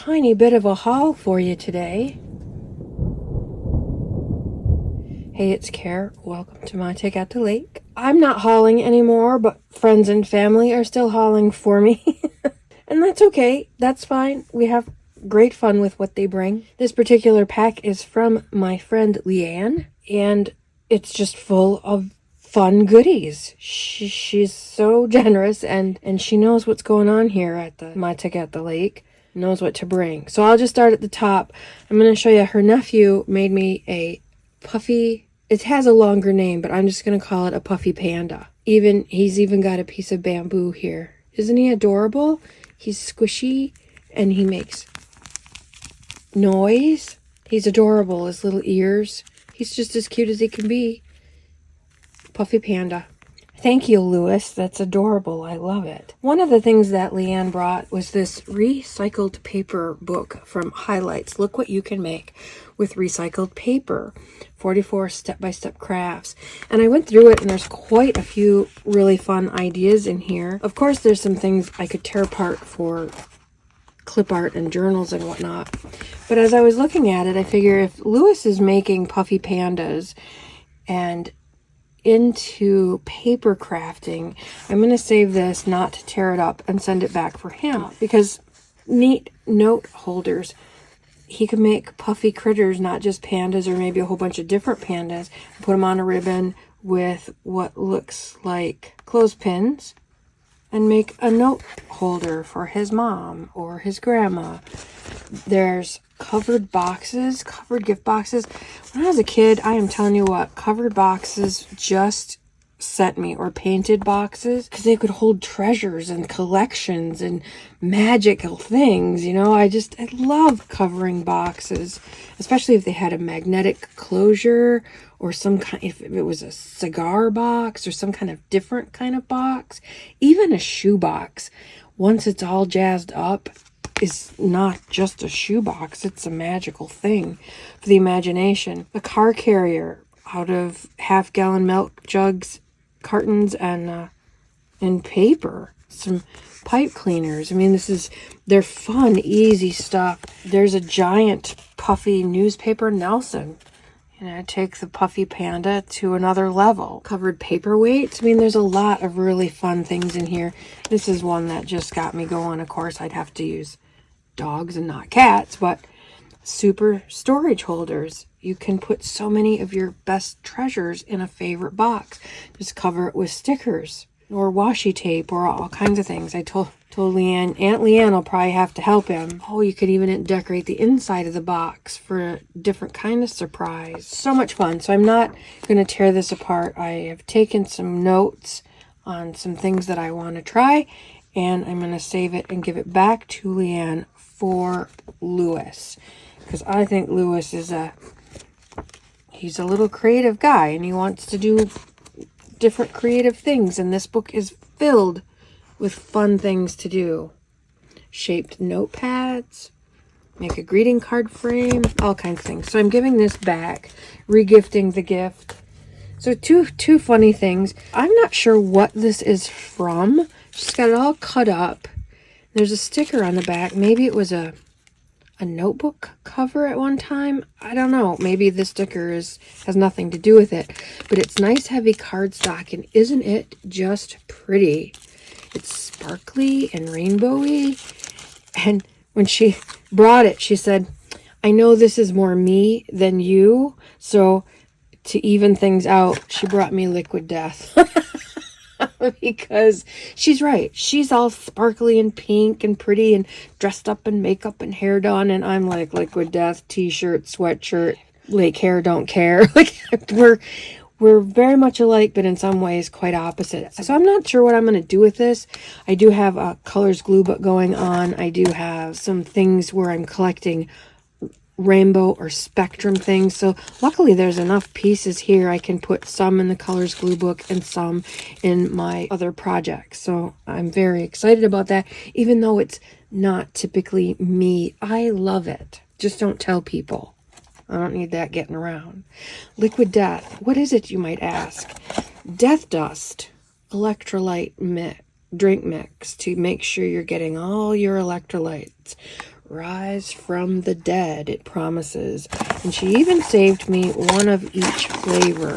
tiny bit of a haul for you today. Hey, it's Care. Welcome to my take at the lake. I'm not hauling anymore, but friends and family are still hauling for me. And that's okay. That's fine. We have great fun with what they bring. This particular pack is from my friend LeAnn, and it's just full of fun goodies. She's so generous, and she knows what's going on here at my take at the lake. Knows what to bring. So I'll just start at the top. I'm going to show you her nephew made me a puffy. It has a longer name, but I'm just going to call it a puffy panda. He's even got a piece of bamboo here. Isn't he adorable? He's squishy and he makes noise. He's adorable. His little ears. He's just as cute as he can be. Puffy panda. Thank you, Lewis. That's adorable. I love it. One of the things that LeAnn brought was this recycled paper book from Highlights. Look what you can make with recycled paper. 44 step-by-step crafts. And I went through it, and there's quite a few really fun ideas in here. Of course, there's some things I could tear apart for clip art and journals and whatnot. But as I was looking at it, I figure if Lewis is making puffy pandas and into paper crafting, I'm going to save this, not to tear it up, and send it back for him, because neat note holders. He could make puffy critters, not just pandas or maybe a whole bunch of different pandas, put them on a ribbon with what looks like clothespins and make a note holder for his mom or his grandma. There's covered boxes, covered gift boxes. When I was a kid, I am telling you what, covered boxes just sent me, or painted boxes, because they could hold treasures and collections and magical things. You know, I love covering boxes, especially if they had a magnetic closure or some kind, if it was a cigar box or some kind of different kind of box, even a shoe box. Once it's all jazzed up, is not just a shoebox, it's a magical thing for the imagination. A car carrier out of half-gallon milk jugs, cartons, and paper. Some pipe cleaners. I mean, they're fun, easy stuff. There's a giant puffy newspaper Nelson. Take the puffy panda to another level. Covered paperweights. I mean, there's a lot of really fun things in here. This is one that just got me going. Of course, I'd have to use dogs and not cats, but super storage holders. You can put so many of your best treasures in a favorite box. Just cover it with stickers or washi tape or all kinds of things. I told LeAnn, Aunt LeAnn will probably have to help him. Oh, you could even decorate the inside of the box for a different kind of surprise. So much fun. So I'm not going to tear this apart. I have taken some notes on some things that I want to try, and I'm going to save it and give it back to LeAnn for Lewis, because I think Lewis he's a little creative guy, and he wants to do different creative things, and this book is filled with fun things to do. Shaped notepads, make a greeting card frame, all kinds of things. So I'm giving this back, regifting the gift. So two funny things. I'm not sure what this is from. She's got it all cut up. There's a sticker on the back. Maybe it was a notebook cover at one time. I don't know. Maybe the sticker has nothing to do with it. But it's nice heavy cardstock, and isn't it just pretty? It's sparkly and rainbowy. And when she brought it, she said, I know this is more me than you, so to even things out, she brought me Liquid Death. Because she's right. She's all sparkly and pink and pretty and dressed up in makeup and hair done, and I'm like Liquid Death, t-shirt, sweatshirt, lake hair, don't care. Like we're very much alike, but in some ways quite opposite. So I'm not sure what I'm going to do with this. I do have a colors glue book going on. I do have some things where I'm collecting rainbow or spectrum things. So luckily there's enough pieces here. I can put some in the colors glue book and some in my other projects. So I'm very excited about that, even though it's not typically me. I love it. Just don't tell people. I don't need that getting around. Liquid Death. What is it, you might ask? Death Dust. Electrolyte drink mix to make sure you're getting all your electrolytes. rise from the dead, it promises. And she even saved me one of each flavor.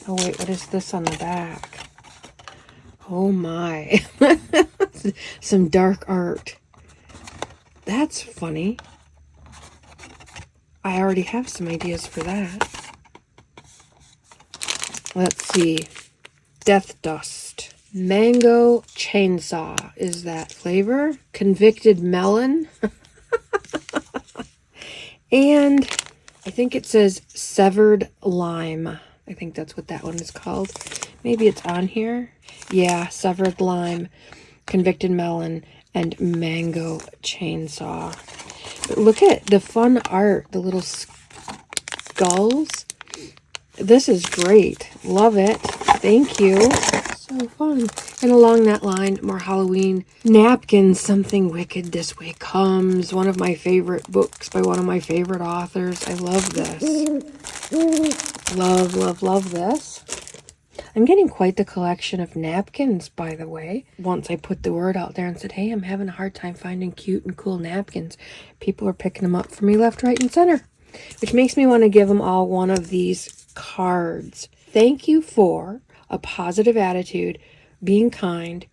Oh wait, what is this on the back? Oh my. Some dark art. That's funny. I already have some ideas for that. Let's see. Death Dust. Mango Chainsaw is that flavor. Convicted Melon. And I think it says Severed Lime. I think that's what that one is called. Maybe it's on here. Yeah, Severed Lime, Convicted Melon, and Mango Chainsaw. But look at the fun art, the little skulls. This is great. Love it. Thank you. So fun. And along that line, more Halloween napkins. Something Wicked This Way Comes. One of my favorite books by one of my favorite authors. I love this. Love, love, love this. I'm getting quite the collection of napkins, by the way. Once I put the word out there and said, hey, I'm having a hard time finding cute and cool napkins, people are picking them up for me left, right, and center. Which makes me want to give them all one of these cards. Thank you for a positive attitude, being kind,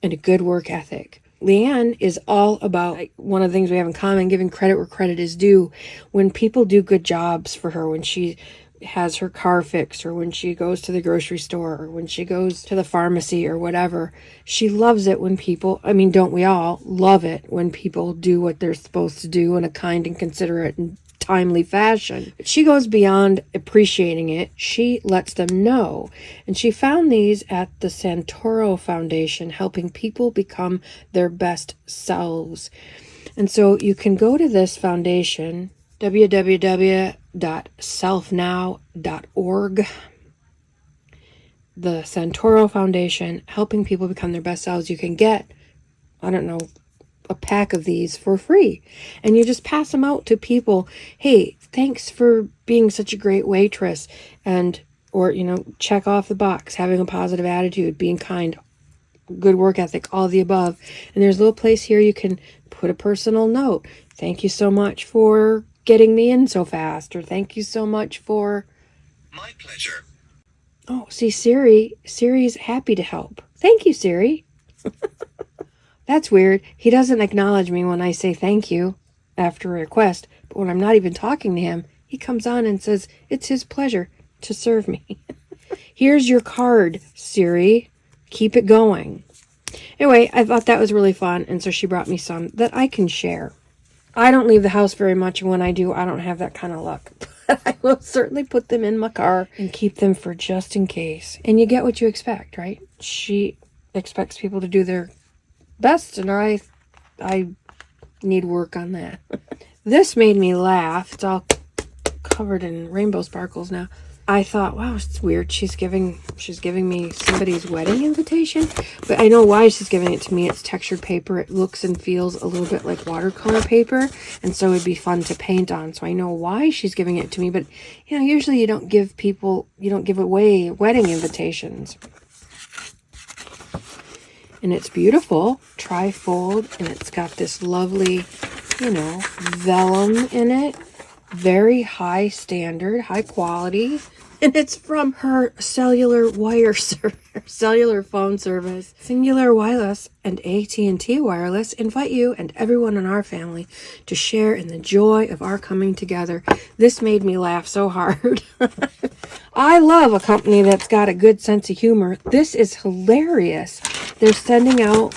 and a good work ethic. LeAnn is all about, one of the things we have in common, giving credit where credit is due. When people do good jobs for her, when she has her car fixed, or when she goes to the grocery store, or when she goes to the pharmacy or whatever, she loves it when people, I mean, don't we all love it when people do what they're supposed to do in a kind and considerate and timely fashion? But she goes beyond appreciating it. She lets them know. And she found these at the Santoro Foundation, helping people become their best selves. And so you can go to this foundation, www.selfnow.org. The Santoro Foundation, helping people become their best selves. You can get, I don't know, a pack of these for free, and you just pass them out to people. Hey, thanks for being such a great waitress, and or check off the box, having a positive attitude, being kind, good work ethic, all the above. And there's a little place here you can put a personal note. Thank you so much for getting me in so fast, or thank you so much for... My pleasure. Oh, see, Siri's happy to help. Thank you, Siri. That's weird. He doesn't acknowledge me when I say thank you after a request, but when I'm not even talking to him, he comes on and says it's his pleasure to serve me. Here's your card, Siri. Keep it going. Anyway, I thought that was really fun, and so she brought me some that I can share. I don't leave the house very much, and when I do, I don't have that kind of luck. But I will certainly put them in my car and keep them for just in case. And you get what you expect, right? She expects people to do their best, and I need work on that. This made me laugh. It's all covered in rainbow sparkles now. I thought, wow, it's weird. She's giving me somebody's wedding invitation, but I know why she's giving it to me. It's textured paper. It looks and feels a little bit like watercolor paper, and so it'd be fun to paint on. So I know why she's giving it to me, but usually you don't give away wedding invitations. And it's beautiful, tri-fold, and it's got this lovely, vellum in it. Very high standard, high quality. And it's from her cellular phone service. Singular Wireless and AT&T Wireless invite you and everyone in our family to share in the joy of our coming together. This made me laugh so hard. I love a company that's got a good sense of humor. This is hilarious. They're sending out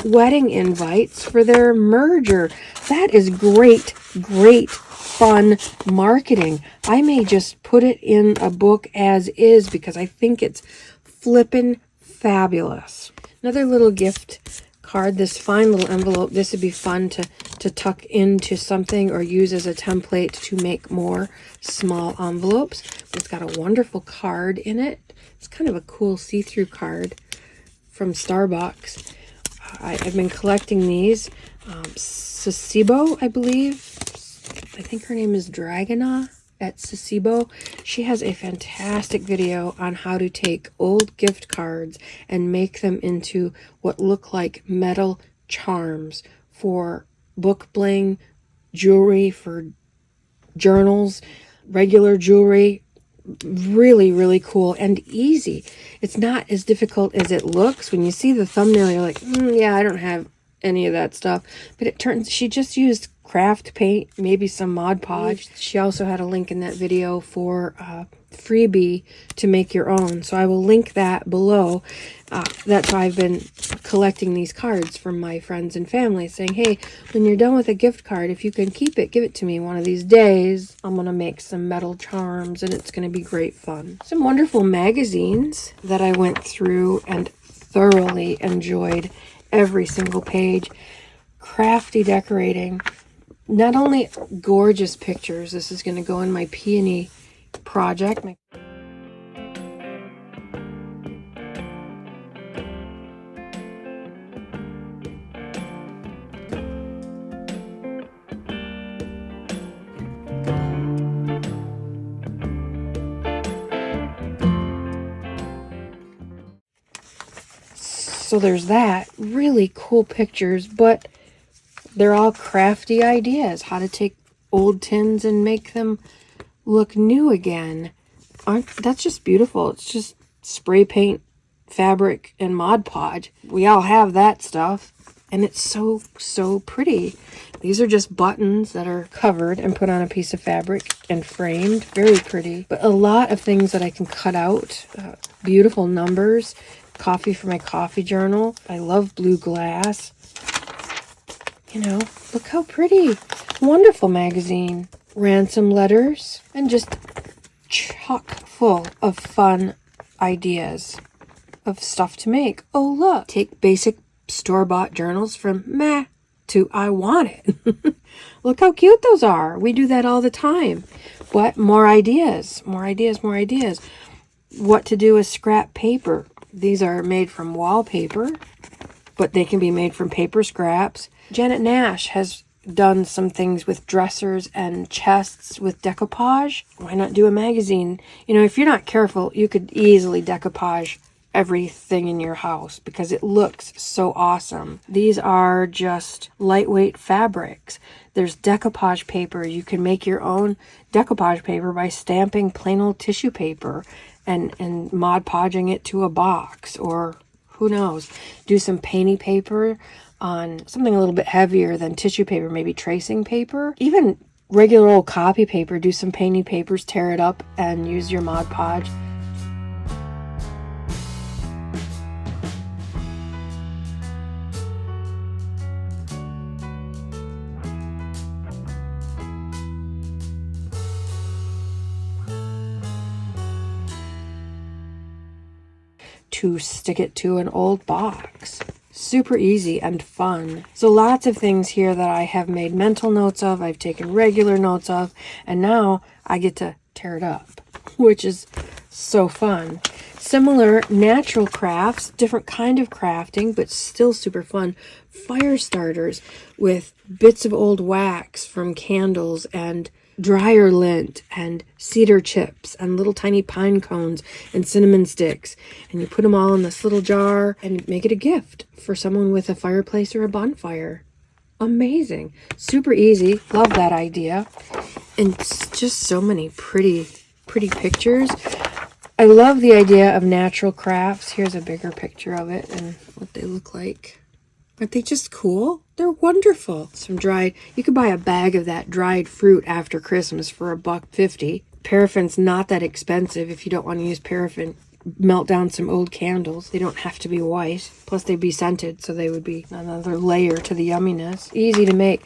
wedding invites for their merger. That is great, great, fun marketing. I may just put it in a book as is because I think it's flippin' fabulous. Another little gift card, this fine little envelope. This would be fun to tuck into something or use as a template to make more small envelopes. It's got a wonderful card in it. It's kind of a cool see-through card from Starbucks. I've been collecting these. Sasibo, I believe. I think her name is Dragona at Sasibo. She has a fantastic video on how to take old gift cards and make them into what look like metal charms for book bling, jewelry for journals, regular jewelry. Really, really cool and easy. It's not as difficult as it looks. When you see the thumbnail, you're like, yeah, I don't have any of that stuff. But it turns, she just used craft paint, maybe some Mod Podge. She also had a link in that video for freebie to make your own. So I will link that below. That's why I've been collecting these cards from my friends and family, saying, hey, when you're done with a gift card, if you can keep it, give it to me one of these days. I'm going to make some metal charms, and it's going to be great fun. Some wonderful magazines that I went through and thoroughly enjoyed every single page. Crafty decorating. Not only gorgeous pictures, this is going to go in my peony project. So there's that. Really cool pictures, but they're all crafty ideas. How to take old tins and make them look new again. That's just beautiful. It's just spray paint, fabric, and Mod Podge. We all have that stuff, and it's so, so pretty. These are just buttons that are covered and put on a piece of fabric and framed. Very pretty. But a lot of things that I can cut out. Beautiful numbers. Coffee for my coffee journal. I love blue glass. You know, look how pretty. Wonderful magazine. Ransom letters. And just chock full of fun ideas of stuff to make. Oh, look. Take basic store-bought journals from meh to I want it. Look how cute those are. We do that all the time. But more ideas. More ideas, more ideas. What to do with scrap paper. These are made from wallpaper, but they can be made from paper scraps. Janet Nash has done some things with dressers and chests with decoupage. Why not do a magazine? You know, if you're not careful, you could easily decoupage everything in your house because it looks so awesome. These are just lightweight fabrics. There's decoupage paper. You can make your own decoupage paper by stamping plain old tissue paper and Mod Podging it to a box, or who knows, do some painty paper on something a little bit heavier than tissue paper, maybe tracing paper, even regular old copy paper. Do some painty papers, tear it up, and use your Mod Podge. To stick it to an old box. Super easy and fun. So lots of things here that I have made mental notes of, I've taken regular notes of, and now I get to tear it up, which is so fun. Similar natural crafts, different kind of crafting, but still super fun. Fire starters with bits of old wax from candles and dryer lint and cedar chips and little tiny pine cones and cinnamon sticks, and you put them all in this little jar and make it a gift for someone with a fireplace or a bonfire. Amazing. Super easy. Love that idea. And it's just so many pretty pictures. I love the idea of natural crafts. Here's a bigger picture of it and what they look like. Aren't they just cool? They're wonderful. Some dried, you could buy a bag of that dried fruit after Christmas for $1.50. Paraffin's not that expensive if you don't want to use paraffin. Melt down some old candles. They don't have to be white. Plus they'd be scented, so they would be another layer to the yumminess. Easy to make.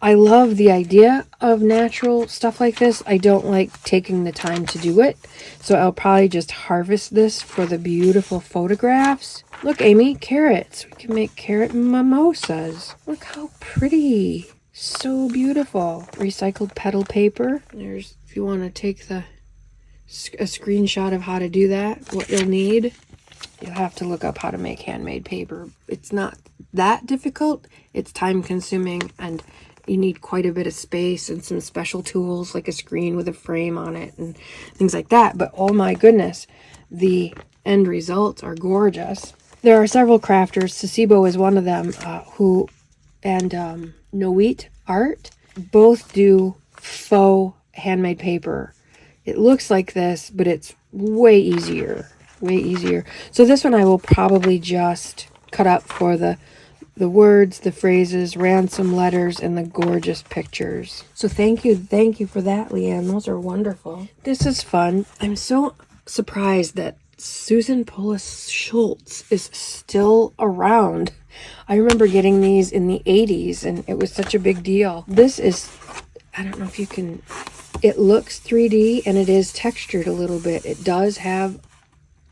I love the idea of natural stuff like this. I don't like taking the time to do it, so I'll probably just harvest this for the beautiful photographs. Look, Amy, carrots. We can make carrot mimosas. Look how pretty. So beautiful. Recycled petal paper. There's, if you want to take a screenshot of how to do that, what you'll need. You'll have to look up how to make handmade paper. It's not that difficult. It's time consuming, and you need quite a bit of space and some special tools like a screen with a frame on it and things like that. But oh my goodness, the end results are gorgeous. There are several crafters. Sasibo is one of them who No Wheat Art. Both do faux handmade paper. It looks like this, but it's way easier. Way easier. So this one I will probably just cut up for the words, the phrases, ransom letters, and the gorgeous pictures. So thank you for that, LeAnn. Those are wonderful. This is fun. I'm so surprised that Susan Pullis Schultz is still around. I remember getting these in the 80s, and it was such a big deal. This is, I don't know if you can, it looks 3D, and it is textured a little bit. It does have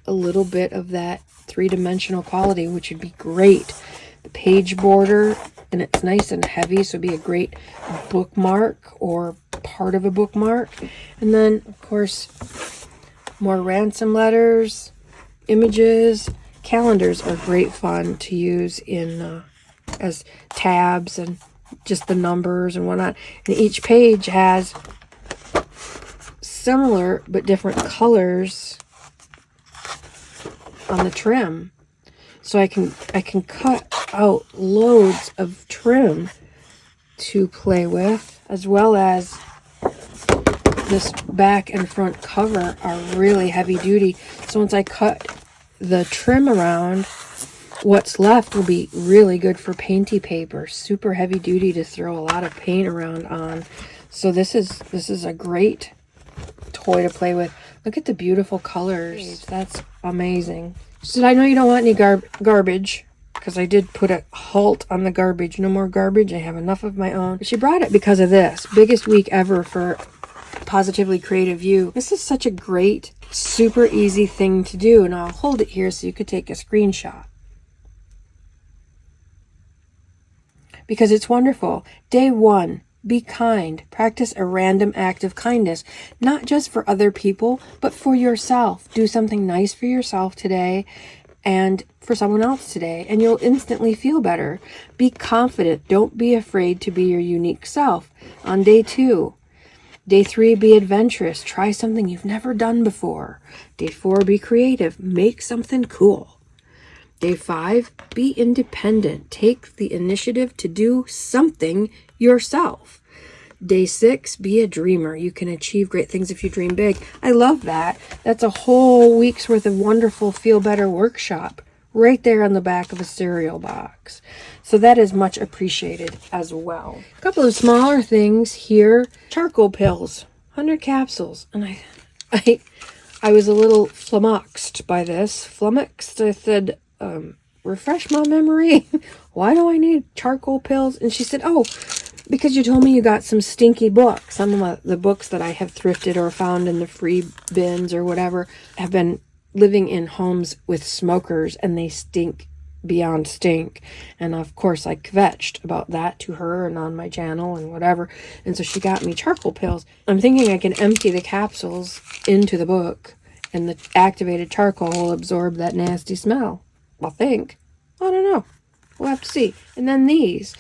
a little bit of that three-dimensional quality, which would be great. The page border, and it's nice and heavy, so it'd be a great bookmark or part of a bookmark. And then, of course, more ransom letters, images. Calendars are great fun to use in as tabs and just the numbers and whatnot. And each page has similar but different colors on the trim. So I can cut out loads of trim to play with, as well as this back and front cover are really heavy duty. So once I cut the trim around, what's left will be really good for painty paper. Super heavy duty to throw a lot of paint around on. So this is a great toy to play with. Look at the beautiful colors. That's amazing. She said, I know you don't want any garbage, because I did put a halt on the garbage. No more garbage. I have enough of my own. But she brought it because of this. Biggest week ever for Positively Creative You. This is such a great, super easy thing to do. And I'll hold it here so you could take a screenshot. Because it's wonderful. Day 1. Be kind. Practice a random act of kindness, not just for other people, but for yourself. Do something nice for yourself today and for someone else today, and you'll instantly feel better. Be confident. Don't be afraid to be your unique self. On day 2. Day 3, be adventurous. Try something you've never done before. Day 4, be creative. Make something cool. Day 5, be independent. Take the initiative to do something yourself. Day 6, be a dreamer. You can achieve great things if you dream big. I love that. That's a whole week's worth of wonderful Feel Better workshop right there on the back of a cereal box. So that is much appreciated as well. A couple of smaller things here. Charcoal pills, 100 capsules. And I was a little flummoxed by this. Flummoxed, I said, refresh my memory. Why do I need charcoal pills? And she said, oh, because you told me you got some stinky books. Some of the books that I have thrifted or found in the free bins or whatever have been living in homes with smokers, and they stink beyond stink. And of course I kvetched about that to her and on my channel and whatever. And so she got me charcoal pills. I'm thinking I can empty the capsules into the book, and the activated charcoal will absorb that nasty smell. I think. I don't know. We'll have to see. And then these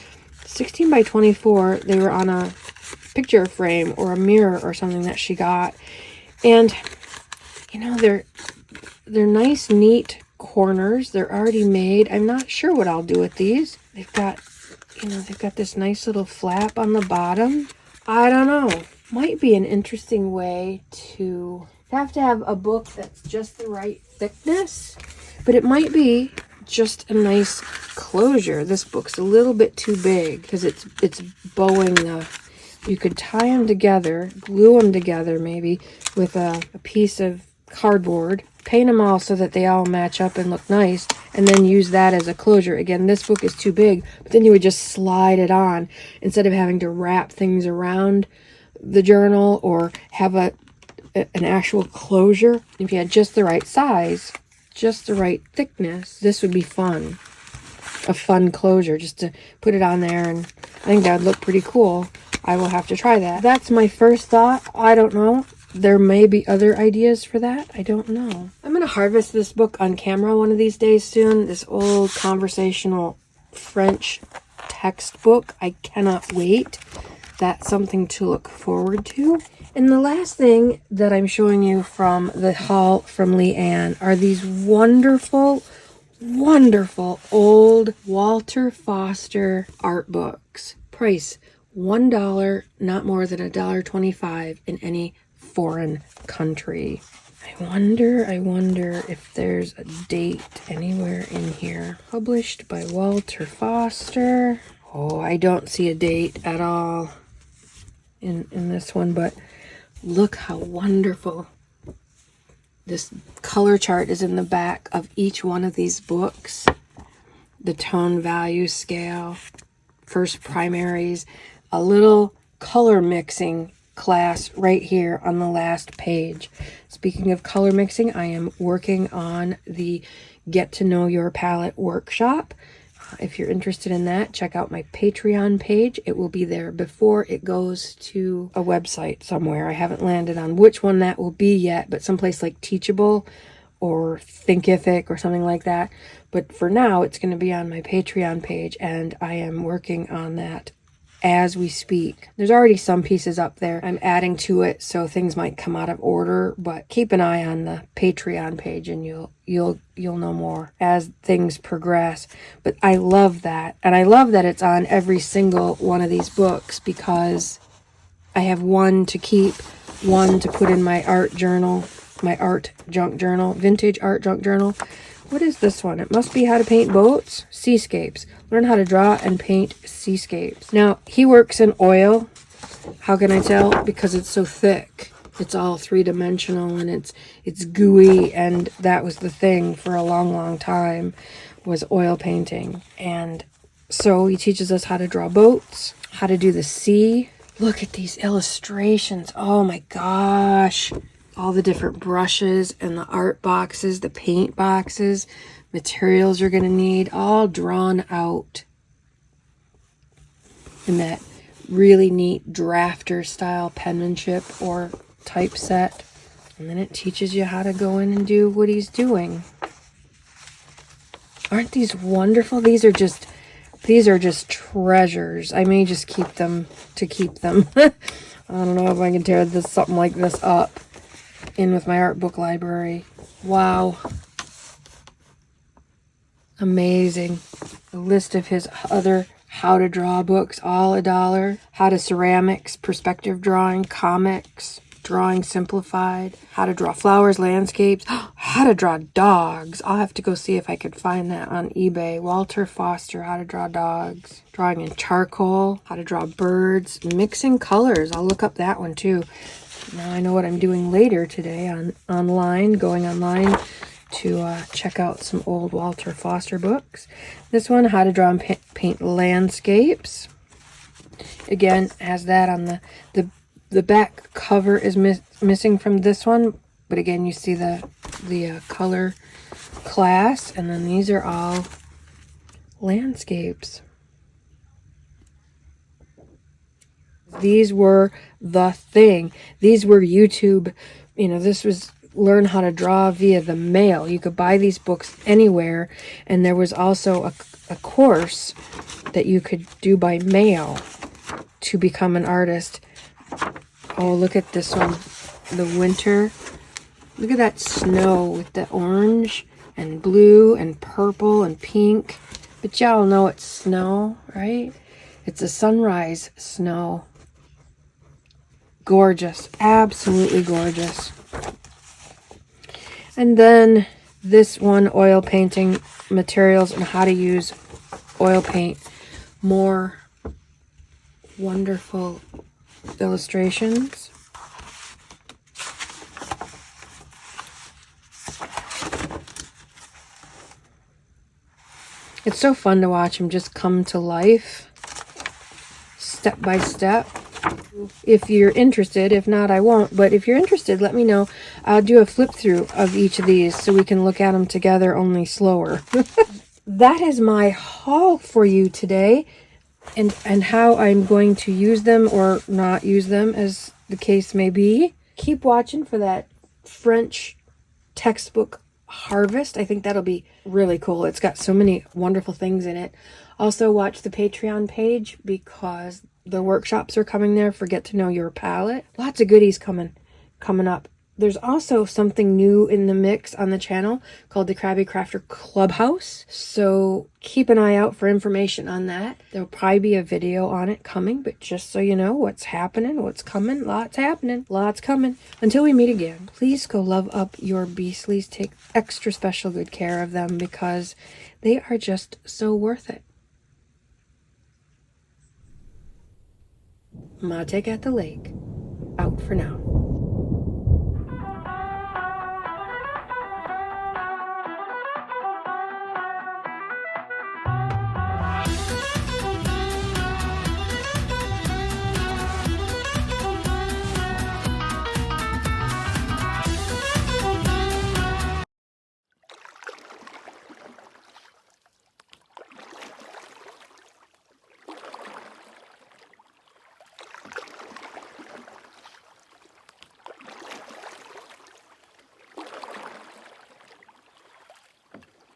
16 by 24, they were on a picture frame or a mirror or something that she got. And you know, they're nice, neat corners. They're already made. I'm not sure what I'll do with these. They've got this nice little flap on the bottom. I don't know. Might be an interesting way to have a book that's just the right thickness, but it might be just a nice closure. This book's a little bit too big because it's bowing the. You could tie them together, glue them together maybe with a piece of cardboard, paint them all so that they all match up and look nice, and then use that as a closure. Again, this book is too big, but then you would just slide it on instead of having to wrap things around the journal or have an actual closure. If you had just the right size, just the right thickness, this would be fun. A fun closure, just to put it on there, and I think that would look pretty cool. I will have to try that. That's my first thought. I don't know. There may be other ideas for that. I don't know. I'm going to harvest this book on camera one of these days soon. This old conversational French textbook. I cannot wait. That's something to look forward to. And the last thing that I'm showing you from the haul from LeAnn are these wonderful wonderful old Walter Foster art books. Price $1, not more than $1.25 in any foreign country. I wonder if there's a date anywhere in here. Published by Walter Foster. Oh, I don't see a date at all in this one, but look how wonderful. This color chart is in the back of each one of these books. The tone value scale, first primaries, a little color mixing class right here on the last page. Speaking of color mixing, I am working on the Get to Know Your Palette workshop. If you're interested in that, check out my Patreon page. It will be there before it goes to a website somewhere. I haven't landed on which one that will be yet, but someplace like Teachable or Thinkific or something like that. But for now, it's going to be on my Patreon page, and I am working on that as we speak. There's already some pieces up there. I'm adding to it, so things might come out of order, but keep an eye on the Patreon page and you'll know more as things progress. But I love that. And I love that it's on every single one of these books, because I have one to keep, one to put in my art journal, my art junk journal, vintage art junk journal. What is this one? It must be How to Paint Boats, Seascapes. Learn how to draw and paint seascapes. Now, he works in oil. How can I tell? Because it's so thick. It's all three-dimensional and it's gooey, and that was the thing for a long, long time, was oil painting. And so he teaches us how to draw boats, how to do the sea. Look at these illustrations. Oh my gosh. All the different brushes and the art boxes, the paint boxes, materials you're going to need, all drawn out in that really neat drafter style penmanship or typeset. And then it teaches you how to go in and do what he's doing. Aren't these wonderful? These are just treasures. I may just keep them to keep them. I don't know if I can tear something like this up in with my art book library. Wow. Amazing. A list of his other how to draw books, all $1. How to ceramics, perspective drawing, comics, drawing simplified, how to draw flowers, landscapes, how to draw dogs. I'll have to go see if I could find that on eBay. Walter Foster, how to draw dogs, drawing in charcoal, how to draw birds, mixing colors. I'll look up that one too. Now I know what I'm doing later today online, going online to check out some old Walter Foster books. This one, how to draw and paint landscapes. Again, has that on the back cover is missing from this one, but again, you see the color class, and then these are all landscapes. These were the thing. These were YouTube, this was learn how to draw via the mail. You could buy these books anywhere, and there was also a course that you could do by mail to become an artist. Oh, look at this one. The winter. Look at that snow with the orange and blue and purple and pink. But y'all know it's snow, right? It's a sunrise snow. Gorgeous. Absolutely gorgeous. And then this one, oil painting materials and how to use oil paint. More wonderful illustrations. It's so fun to watch him just come to life, step by step. If you're interested, if not, I won't. But if you're interested, let me know. I'll do a flip through of each of these so we can look at them together, only slower. That is my haul for you today, and how I'm going to use them or not use them, as the case may be. Keep watching for that French textbook harvest. I think that'll be really cool. It's got so many wonderful things in it. Also, watch the Patreon page, because the workshops are coming there for Get to Know Your Palette. Lots of goodies coming up There's also something new in the mix on the channel called the Krabby Crafter Clubhouse. So keep an eye out for information on that. There'll probably be a video on it coming, but just so you know what's happening, what's coming, lots happening, lots coming. Until we meet again, please go love up your beastlies. Take extra special good care of them because they are just so worth it. Mate at the lake. Out for now.